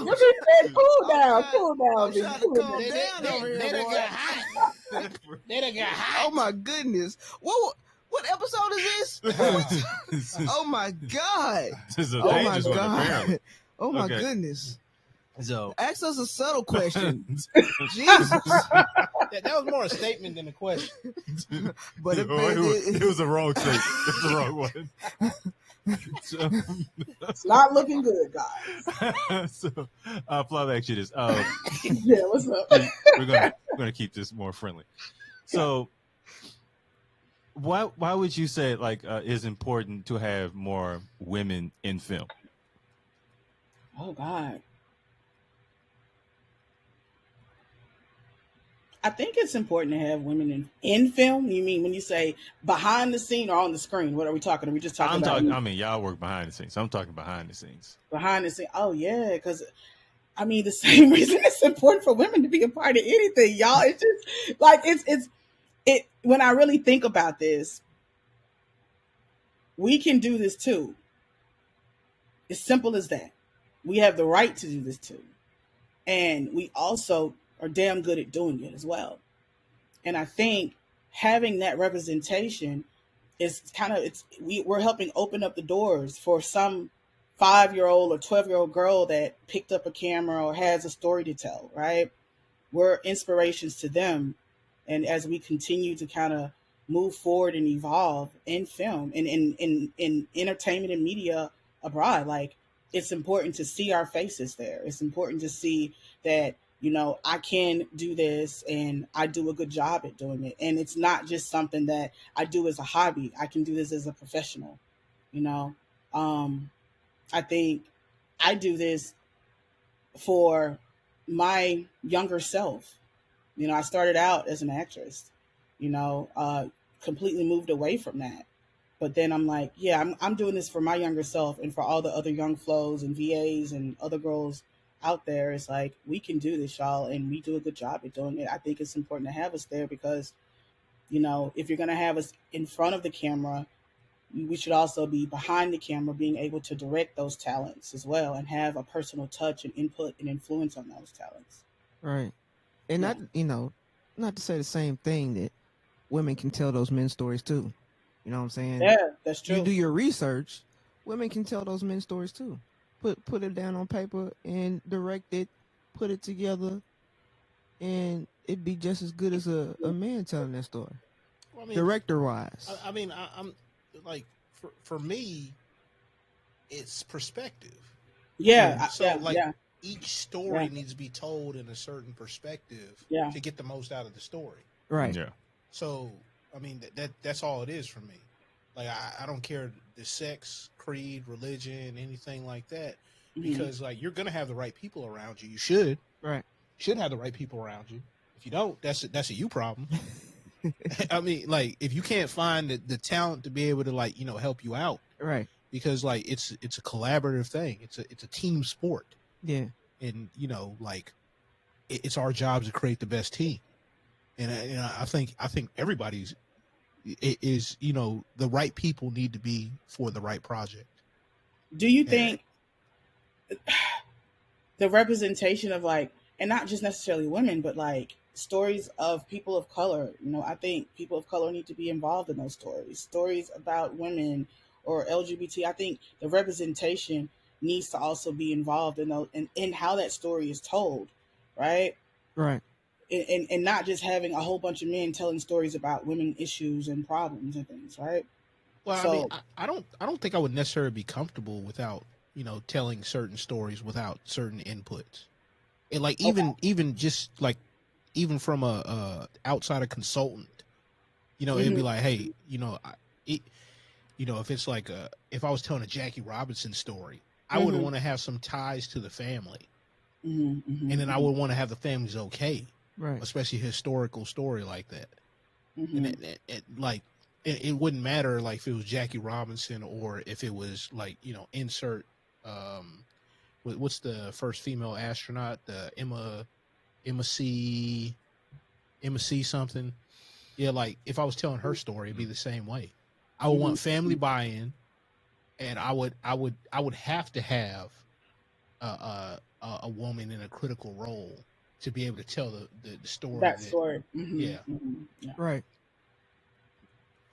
just said, cool down. I'm trying to calm down over here, boy. They done got hot. Oh my goodness. What episode is this? Oh my God. This is a Oh my dangerous one, God. apparently. Oh my Okay. goodness. So Ask us a subtle question. Jesus. That was more a statement than a question. But it was a wrong statement. It's the wrong one. So, It's not looking good, guys. so Flav, actually, this. Yeah, what's up? We're gonna keep this more friendly. So, why would you say it's important to have more women in film? Oh God. I think it's important to have women in film. You mean when you say behind the scene or on the screen? What are we talking? Are we just talking about? I mean, y'all work behind the scenes. I'm talking behind the scenes. Behind the scene. Oh yeah, because I mean the same reason it's important for women to be a part of anything, y'all. It's just like it. When I really think about this, we can do this too. As simple as that. We have the right to do this too, and we also are damn good at doing it as well. And I think having that representation is kind of we're helping open up the doors for some 5-year-old or 12-year-old girl that picked up a camera or has a story to tell, right? We're inspirations to them. And as we continue to kind of move forward and evolve in film and in entertainment and media abroad, like it's important to see our faces there. It's important to see that, I can do this and I do a good job at doing it. And it's not just something that I do as a hobby. I can do this as a professional, I think I do this for my younger self. I started out as an actress, completely moved away from that. But then I'm like, yeah, I'm doing this for my younger self and for all the other young Flows and VAs and other girls out there. It's like, we can do this, y'all, and we do a good job at doing it. I think it's important to have us there because, if you're going to have us in front of the camera, we should also be behind the camera, being able to direct those talents as well and have a personal touch and input and influence on those talents. Right. And not to say the same thing that women can tell those men's stories too. You know what I'm saying? Yeah, that's true. You do your research, women can tell those men's stories too. Put it down on paper and direct it, put it together, and it'd be just as good as a man telling that story. Well, director wise. I'm like, for me, it's perspective. Yeah. Each story needs to be told in a certain perspective to get the most out of the story. Right. Yeah. So, that's all it is for me. Like, I don't care the sex, creed, religion, anything like that, because like, you're going to have the right people around you. You should. Right. You should have the right people around you. If you don't, that's a you problem. Like, if you can't find the talent to be able to, like, help you out. Right. Because like, it's a collaborative thing. It's a team sport. Yeah. And, like, it's our job to create the best team. And I think everybody's is, the right people need to be for the right project. Do you think the representation of, like, and not just necessarily women, but like stories of people of color, I think people of color need to be involved in those stories about women or LGBT. I think the representation needs to also be involved in how that story is told, right? Right. And not just having a whole bunch of men telling stories about women issues and problems and things, right? Well, so, I don't think I would necessarily be comfortable without, telling certain stories without certain inputs. And like, even just like, even from a outsider consultant, it'd be like, hey, if it's like if I was telling a Jackie Robinson story, I would want to have some ties to the family. And then I would want to have the family's okay. Right. Especially a historical story like that. And it wouldn't matter like if it was Jackie Robinson or if it was like, insert what's the first female astronaut, the Emma C something. Yeah, like if I was telling her story, it'd be the same way. I would want family buy-in, and I would have to have a woman in a critical role to be able to tell the story. That story. Yeah. Right.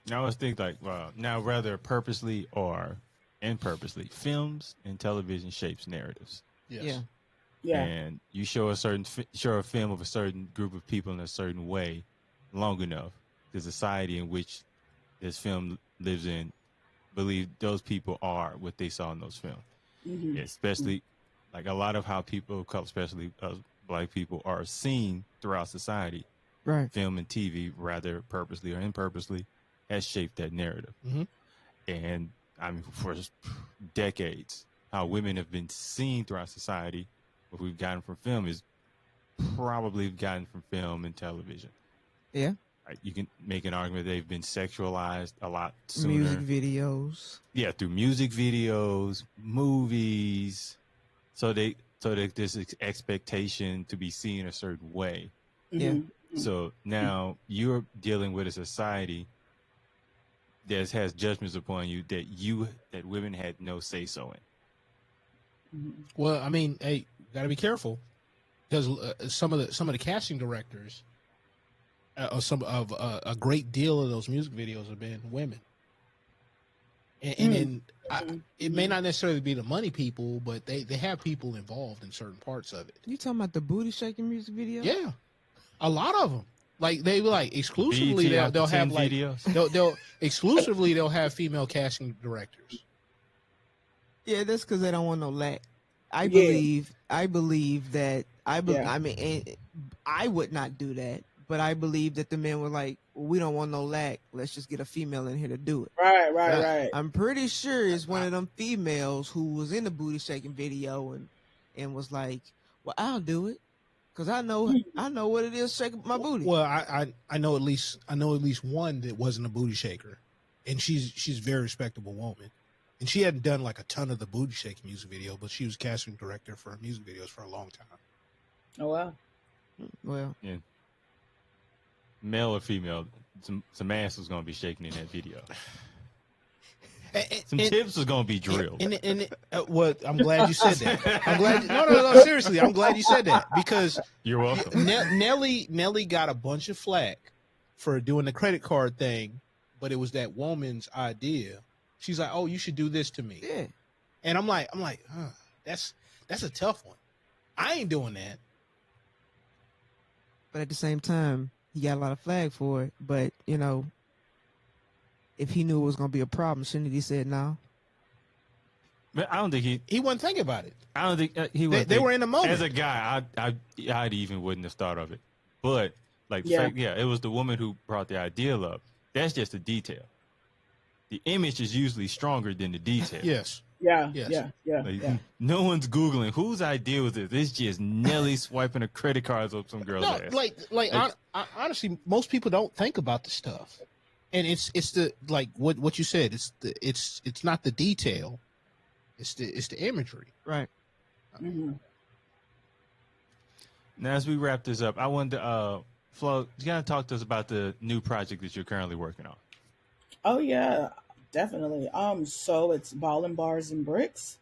Now let's think like, now rather purposely or impurposely, films and television shapes narratives. Yes. Yeah. Yeah. And you show a film of a certain group of people in a certain way long enough, the society in which this film lives in believe those people are what they saw in those films. Especially like a lot of how people, especially Black people, are seen throughout society. Right. Film and TV, rather purposely or impurposely, has shaped that narrative. And I mean, for decades, how women have been seen throughout society, what we've gotten from film is probably gotten from film and television. Yeah. You can make an argument they've been sexualized a lot sooner. Music videos. Yeah, through music videos, movies. So there's this expectation to be seen a certain way. Yeah. Mm-hmm. So now you're dealing with a society that has judgments upon you that women had no say so in. Mm-hmm. Well, I mean, hey, gotta be careful because some of the casting directors, a great deal of those music videos have been women, and it may not necessarily be the money people, but they have people involved in certain parts of it. You talking about the booty shaking music video? Yeah, a lot of them. Like they like exclusively they'll have like videos. they'll exclusively they'll have female casting directors. Yeah, that's because they don't want no lack. I believe that I mean, I would not do that, but I believe that the men were like, well, we don't want no lack. Let's just get a female in here to do it. Right. I'm pretty sure it's one of them females who was in the booty shaking video and was like, well, I'll do it because I know what it is shaking my booty. Well, I know at least one that wasn't a booty shaker, and she's a very respectable woman. And she hadn't done like a ton of the booty shaking music video, but she was casting director for music videos for a long time. Oh wow. Well, Yeah. Male or female, some ass was gonna be shaking in that video. Some tips was gonna be drilled. Well, I'm glad you said that. I'm glad. No, seriously, I'm glad you said that because You're welcome. Nelly got a bunch of flack for doing the credit card thing, but it was that woman's idea. She's like, "Oh, you should do this to me." yeah. And I'm like, that's a tough one. I ain't doing that. But at the same time, he got a lot of flag for it. But, you know, if he knew it was going to be a problem, shouldn't he said no? But I don't think he wasn't thinking about it. I don't think he was. They were in the moment. As a guy, I even wouldn't have thought of it. But like, it was the woman who brought the ideal up. That's just a detail. The image is usually stronger than the detail. Yes. Yeah. No one's Googling whose idea was this. It's just Nelly swiping her credit cards up some girl's ass. Honestly, most people don't think about the stuff, and it's the like what you said. It's not the detail. It's the imagery. Right. Mm-hmm. Now, as we wrap this up, I wanted to, Flo, you gotta talk to us about the new project that you're currently working on. Oh yeah, definitely. So it's Ballin' Bars and Bricks.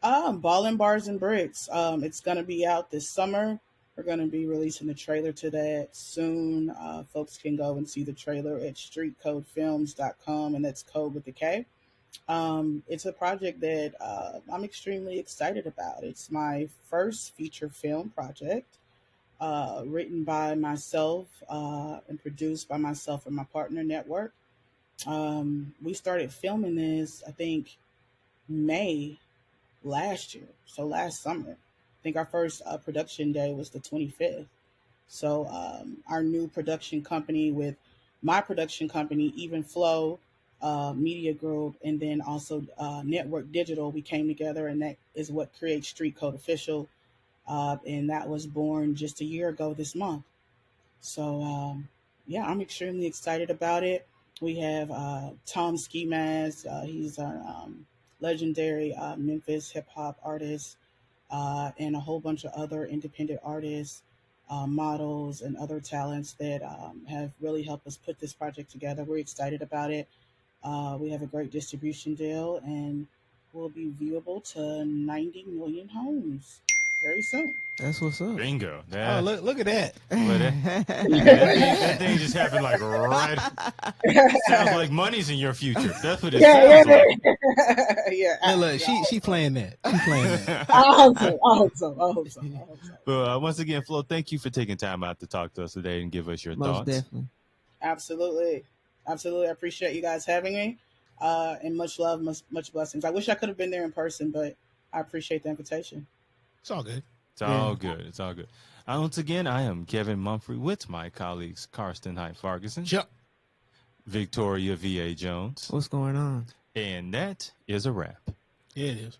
Ballin' Bars and Bricks. It's gonna be out this summer. We're gonna be releasing the trailer to that soon. Folks can go and see the trailer at streetcodefilms.com, and that's code with the K. It's a project that I'm extremely excited about. It's my first feature film project, written by myself and produced by myself and my partner network. We started filming this, I think, May last year. So last summer. I think our first production day was the 25th. So our new production company with my production company, Even Flow Media Group, and then also Network Digital, we came together, and that is what creates Street Code Official. And that was born just a year ago this month. So, yeah, I'm extremely excited about it. We have Tom Ski Mask. He's a legendary Memphis hip-hop artist, and a whole bunch of other independent artists, models, and other talents that have really helped us put this project together. We're excited about it. We have a great distribution deal, and will be viewable to 90 million homes very soon. That's what's up. Bingo. Oh, look at that. That thing just happened like right. Sounds like money's in your future. That's what it sounds like. Yeah. Look, she playing that. She playing that. I hope so. But once again, Flo, thank you for taking time out to talk to us today and give us your Most thoughts. definitely. Absolutely. I appreciate you guys having me. And much love, much blessings. I wish I could have been there in person, but I appreciate the invitation. It's all good. It's all good. It's all good. Once again, I am Kevin Mumphrey with my colleagues Karsten Height-Farguson, Victoria V.A. Jones. What's going on? And that is a wrap. Yeah, it is.